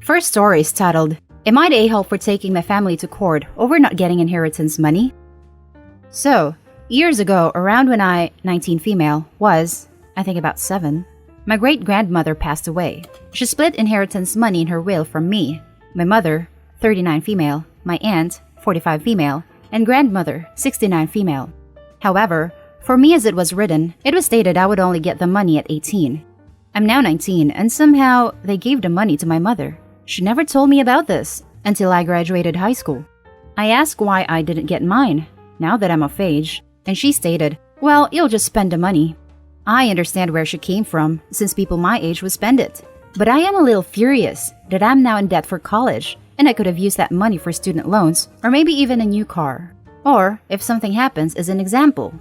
First story is titled, Am I the a-hole for taking my family to court over not getting inheritance money? So, years ago, around when I, 19 female, was, I think about 7, my great-grandmother passed away. She split inheritance money in her will from me, my mother, 39 female, my aunt, 45 female, and grandmother, 69 female. However, for me as it was written, it was stated I would only get the money at 18. I'm now 19 and somehow they gave the money to my mother. She never told me about this until I graduated high school. I asked why I didn't get mine, now that I'm of age, and she stated, well, you'll just spend the money. I understand where she came from, since people my age would spend it. But I am a little furious that I'm now in debt for college, and I could have used that money for student loans, or maybe even a new car. Or, if something happens as an example.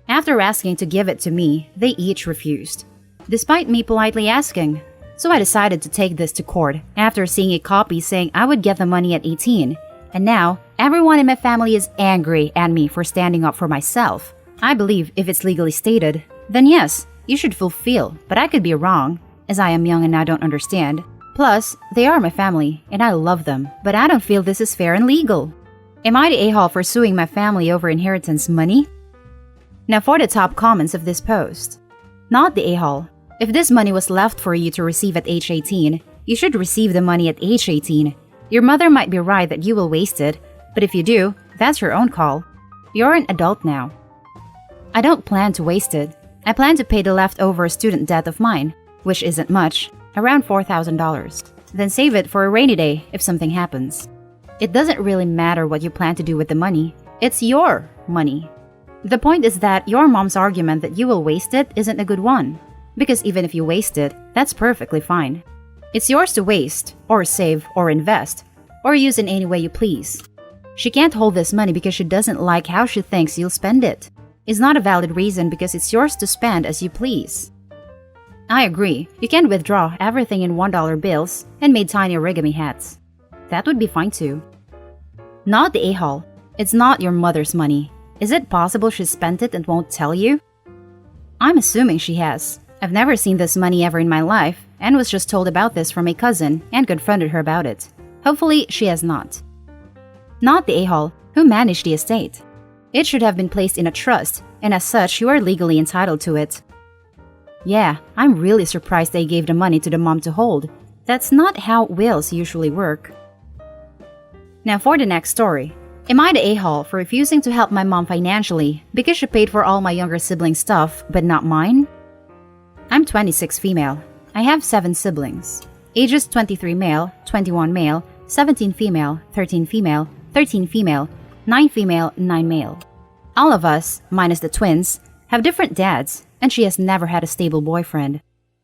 After asking to give it to me, they each refused, despite me politely asking. So I decided to take this to court after seeing a copy saying I would get the money at 18. And now, everyone in my family is angry at me for standing up for myself. I believe if it's legally stated, then yes, you should fulfill, but I could be wrong, as I am young and I don't understand. Plus, they are my family, and I love them, but I don't feel this is fair and legal. Am I the a-hole for suing my family over inheritance money? Now for the top comments of this post. Not the a-hole. If this money was left for you to receive at age 18, you should receive the money at age 18. Your mother might be right that you will waste it, but if you do, that's your own call. You're an adult now. I don't plan to waste it. I plan to pay the leftover student debt of mine, which isn't much, around $4,000. Then save it for a rainy day if something happens. It doesn't really matter what you plan to do with the money. It's your money. The point is that your mom's argument that you will waste it isn't a good one. Because even if you waste it, that's perfectly fine. It's yours to waste, or save, or invest, or use in any way you please. She can't hold this money because she doesn't like how she thinks you'll spend it. It's not a valid reason because it's yours to spend as you please. I agree, you can withdraw everything in $1 bills and make tiny origami hats. That would be fine too. Not the a-hole. It's not your mother's money. Is it possible she spent it and won't tell you? I'm assuming she has. I've never seen this money ever in my life and was just told about this from a cousin and confronted her about it. Hopefully, she has not. Not the a-hole who managed the estate. It should have been placed in a trust, and as such, you are legally entitled to it. Yeah, I'm really surprised they gave the money to the mom to hold. That's not how wills usually work. Now for the next story. Am I the a-hole for refusing to help my mom financially because she paid for all my younger siblings' stuff but not mine? I'm 26 female. I have 7 siblings. Ages 23 male, 21 male, 17 female, 13 female, 13 female, 9 female, 9 male. All of us, minus the twins, have different dads, and she has never had a stable boyfriend.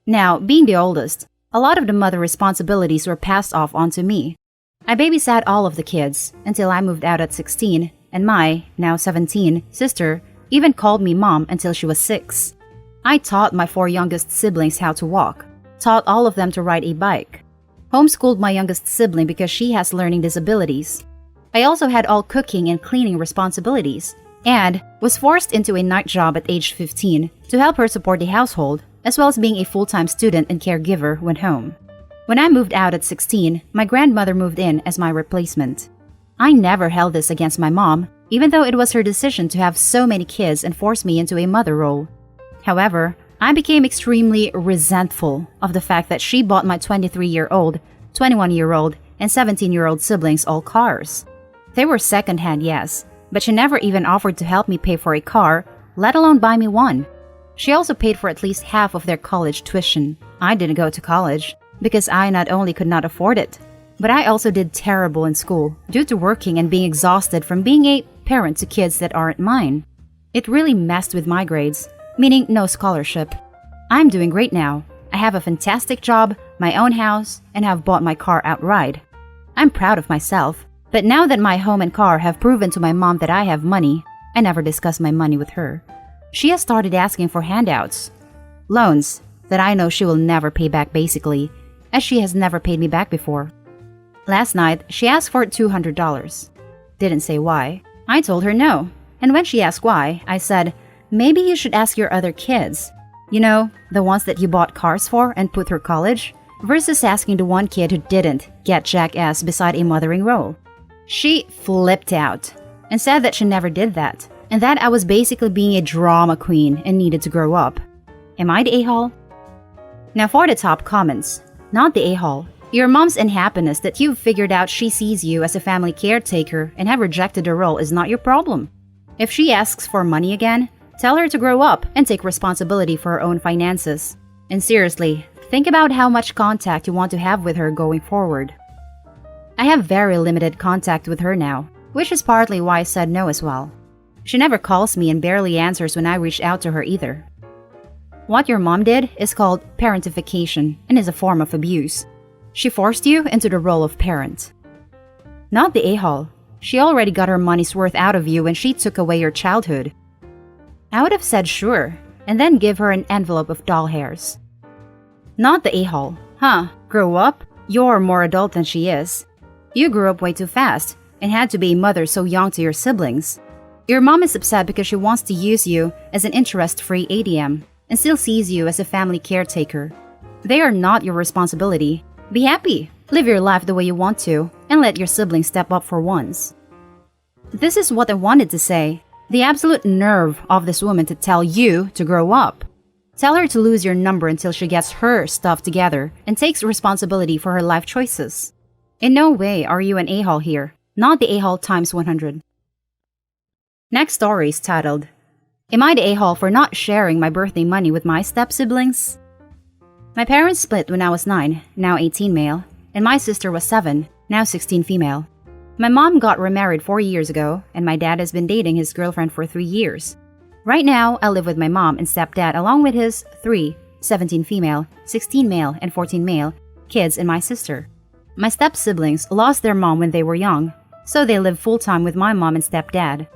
Now, being the oldest, a lot of the mother responsibilities were passed off onto me. I babysat all of the kids until I moved out at 16, and my, now 17, sister even called me mom until she was 6. I taught my 4 youngest siblings how to walk, taught all of them to ride a bike, homeschooled my youngest sibling because she has learning disabilities. I also had all cooking and cleaning responsibilities, and was forced into a night job at age 15 to help her support the household, as well as being a full-time student and caregiver when home. When I moved out at 16, my grandmother moved in as my replacement. I never held this against my mom, even though it was her decision to have so many kids and force me into a mother role. However, I became extremely resentful of the fact that she bought my 23-year-old, 21-year-old, and 17-year-old siblings all cars. They were second-hand, yes, but she never even offered to help me pay for a car, let alone buy me one. She also paid for at least half of their college tuition. I didn't go to college, because I not only could not afford it, but I also did terrible in school due to working and being exhausted from being a parent to kids that aren't mine. It really messed with my grades, meaning no scholarship. I'm doing great now. I have a fantastic job, my own house, and have bought my car outright. I'm proud of myself, but now that my home and car have proven to my mom that I have money, I never discuss my money with her. She has started asking for handouts, loans that I know she will never pay back basically, as she has never paid me back before. Last night, she asked for $200. Didn't say why. I told her no, and when she asked why, I said, maybe you should ask your other kids. You know, the ones that you bought cars for and put through college? versus asking the one kid who didn't get jackass beside a mothering role. She flipped out and said that she never did that, and that I was basically being a drama queen and needed to grow up. Am I the a-hole? Now for the top comments. Not the a-hole. Your mom's unhappiness that you've figured out she sees you as a family caretaker and have rejected the role is not your problem. If she asks for money again, tell her to grow up and take responsibility for her own finances. And seriously, think about how much contact you want to have with her going forward. I have very limited contact with her now, which is partly why I said no as well. She never calls me and barely answers when I reach out to her either. What your mom did is called parentification and is a form of abuse. She forced you into the role of parent. Not the a-hole. She already got her money's worth out of you when she took away your childhood. I would have said sure, and then give her an envelope of doll hairs. Not the a-hole. Huh, grow up? You're more adult than she is. You grew up way too fast and had to be a mother so young to your siblings. Your mom is upset because she wants to use you as an interest-free ATM and still sees you as a family caretaker. They are not your responsibility. Be happy, live your life the way you want to, and let your siblings step up for once. This is what I wanted to say. The absolute nerve of this woman to tell you to grow up. Tell her to lose your number until she gets her stuff together and takes responsibility for her life choices. In no way are you an a-hole here, not the a-hole times 100. Next story is titled, Am I the a-hole for not sharing my birthday money with my step-siblings? My parents split when I was 9, now 18 male, and my sister was 7, now 16 female. My mom got remarried 4 years ago, and my dad has been dating his girlfriend for 3 years. Right now, I live with my mom and stepdad along with his 3, 17 female, 16 male, and 14 male kids and my sister. My step-siblings lost their mom when they were young, so they live full-time with my mom and stepdad.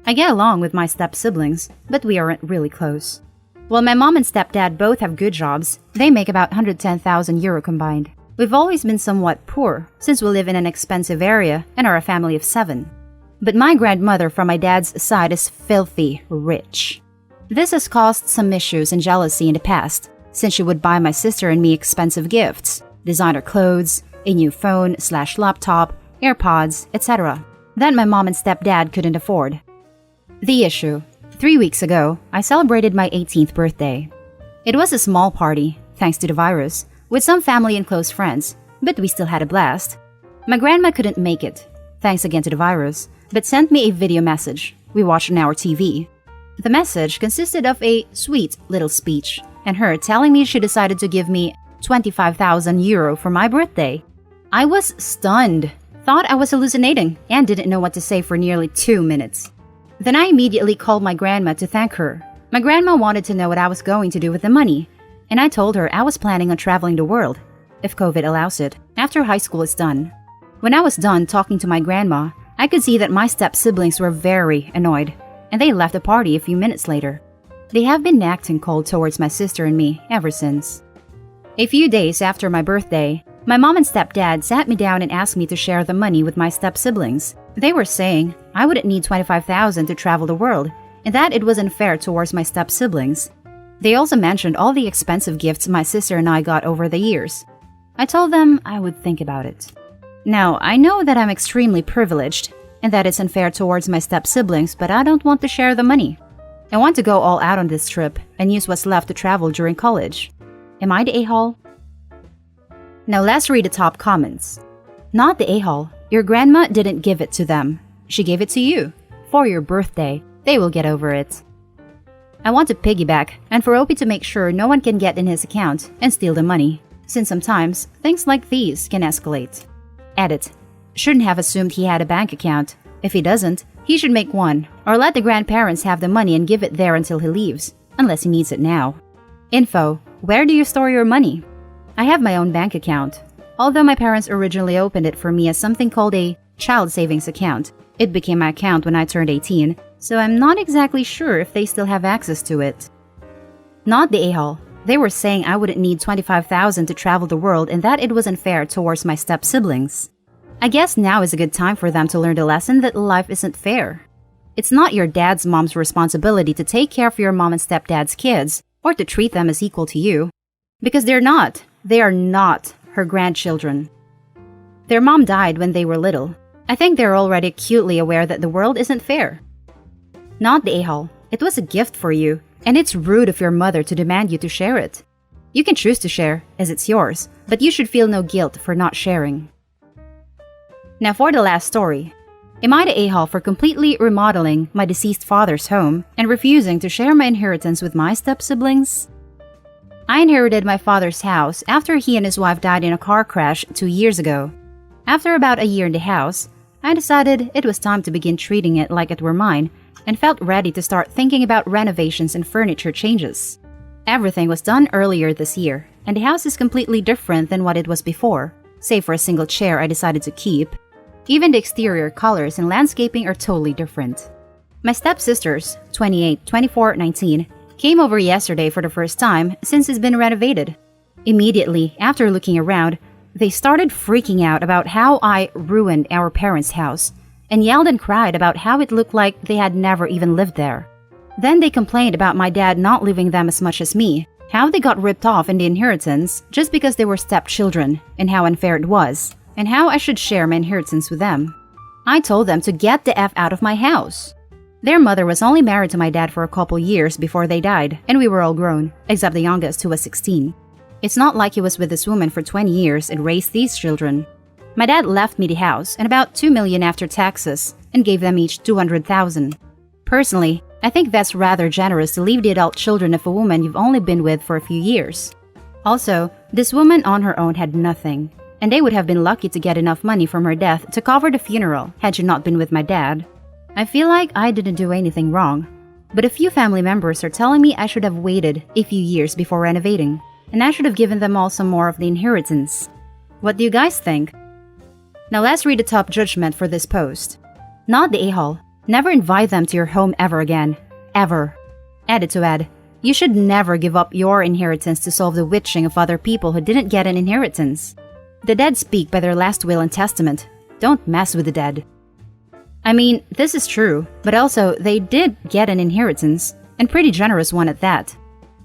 I get along with my step-siblings, but we aren't really close. While my mom and stepdad both have good jobs, they make about 110,000 euro combined. We've always been somewhat poor, since we live in an expensive area and are a family of 7. But my grandmother from my dad's side is filthy rich. This has caused some issues and jealousy in the past, since she would buy my sister and me expensive gifts, designer clothes, a new phone/laptop, AirPods, etc. that my mom and stepdad couldn't afford. The issue. 3 weeks ago, I celebrated my 18th birthday. It was a small party, thanks to the virus, with some family and close friends, but we still had a blast. My grandma couldn't make it, thanks again to the virus, but sent me a video message we watched on our TV. The message consisted of a sweet little speech, and her telling me she decided to give me 25,000 euro for my birthday. I was stunned, thought I was hallucinating, and didn't know what to say for nearly 2 minutes. Then I immediately called my grandma to thank her. My grandma wanted to know what I was going to do with the money, and I told her I was planning on traveling the world, if COVID allows it, after high school is done. When I was done talking to my grandma, I could see that my step-siblings were very annoyed, and they left the party a few minutes later. They have been acting cold towards my sister and me ever since. A few days after my birthday, my mom and stepdad sat me down and asked me to share the money with my step-siblings. They were saying I wouldn't need 25,000 to travel the world, and that it was unfair towards my step-siblings. They also mentioned all the expensive gifts my sister and I got over the years. I told them I would think about it. Now, I know that I'm extremely privileged, and that it's unfair towards my step-siblings, but I don't want to share the money. I want to go all out on this trip and use what's left to travel during college. Am I the a-hole? Now let's read the top comments. Not the a-hole. Your grandma didn't give it to them. She gave it to you. For your birthday. They will get over it. I want to piggyback and for Opie to make sure no one can get in his account and steal the money, since sometimes things like these can escalate. Edit. Shouldn't have assumed he had a bank account. If he doesn't, he should make one, or let the grandparents have the money and give it there until he leaves, unless he needs it now. Info. Where do you store your money? I have my own bank account. Although my parents originally opened it for me as something called a child savings account, it became my account when I turned 18, so I'm not exactly sure if they still have access to it. Not the a-hole. They were saying I wouldn't need 25,000 to travel the world and that it was unfair towards my step-siblings. I guess now is a good time for them to learn the lesson that life isn't fair. It's not your dad's mom's responsibility to take care of your mom and stepdad's kids or to treat them as equal to you. Because they're not. they are not her grandchildren. Their mom died when they were little. I think they're already acutely aware that the world isn't fair. Not the a-hole. It was a gift for you, and it's rude of your mother to demand you to share it. You can choose to share, as it's yours, but you should feel no guilt for not sharing. Now for the last story. Am I the a-hole for completely remodeling my deceased father's home and refusing to share my inheritance with my step-siblings? I inherited my father's house after he and his wife died in a car crash 2 years ago. After about a year in the house, I decided it was time to begin treating it like it were mine and felt ready to start thinking about renovations and furniture changes. Everything was done earlier this year, and the house is completely different than what it was before, save for a single chair I decided to keep. Even the exterior colors and landscaping are totally different. My stepsisters, 28, 24, 19, came over yesterday for the first time since it's been renovated. Immediately after looking around, they started freaking out about how I ruined our parents' house and yelled and cried about how it looked like they had never even lived there. Then they complained about my dad not leaving them as much as me, how they got ripped off in the inheritance just because they were stepchildren, and how unfair it was, and how I should share my inheritance with them. I told them to get the F out of my house. Their mother was only married to my dad for a couple years before they died, and we were all grown, except the youngest who was 16. It's not like he was with this woman for 20 years and raised these children. My dad left me the house and about $2 million after taxes and gave them each $200,000. Personally, I think that's rather generous to leave the adult children of a woman you've only been with for a few years. Also, this woman on her own had nothing, and they would have been lucky to get enough money from her death to cover the funeral had she not been with my dad. I feel like I didn't do anything wrong, but a few family members are telling me I should have waited a few years before renovating, and I should have given them all some more of the inheritance. What do you guys think? Now let's read the top judgment for this post. Not the a-hole. Never invite them to your home ever again. Ever. Added to add, you should never give up your inheritance to solve the witching of other people who didn't get an inheritance. The dead speak by their last will and testament. Don't mess with the dead. I mean, this is true, but also they did get an inheritance, and pretty generous one at that.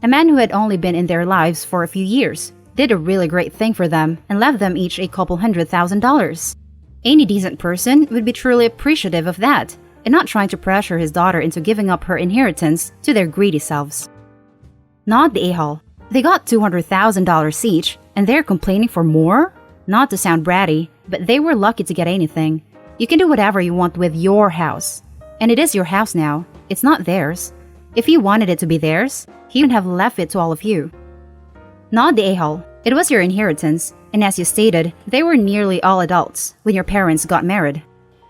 A man who had only been in their lives for a few years did a really great thing for them and left them each a couple $100,000. Any decent person would be truly appreciative of that and not trying to pressure his daughter into giving up her inheritance to their greedy selves. Not the a-hole. They got $200,000 each, and they're complaining for more? Not to sound bratty, but they were lucky to get anything. You can do whatever you want with your house. And it is your house now. It's not theirs. If he wanted it to be theirs, he would have left it to all of you. Not the a-hole. It was your inheritance, and as you stated, they were nearly all adults when your parents got married.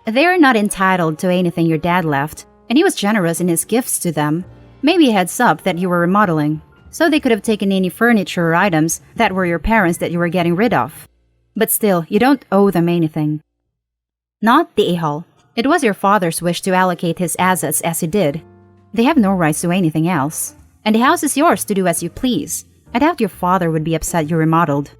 They are not entitled to anything your dad left, and he was generous in his gifts to them. Maybe a heads up that you were remodeling, so they could have taken any furniture or items that were your parents that you were getting rid of. But still, you don't owe them anything. Not the a-hole. It was your father's wish to allocate his assets as he did. They have no rights to anything else, and the house is yours to do as you please. I doubt your father would be upset you remodeled.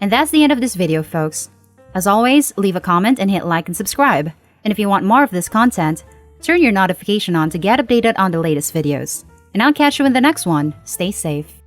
And that's the end of this video, folks. As always, leave a comment and hit like and subscribe. And if you want more of this content, turn your notification on to get updated on the latest videos. And I'll catch you in the next one. Stay safe.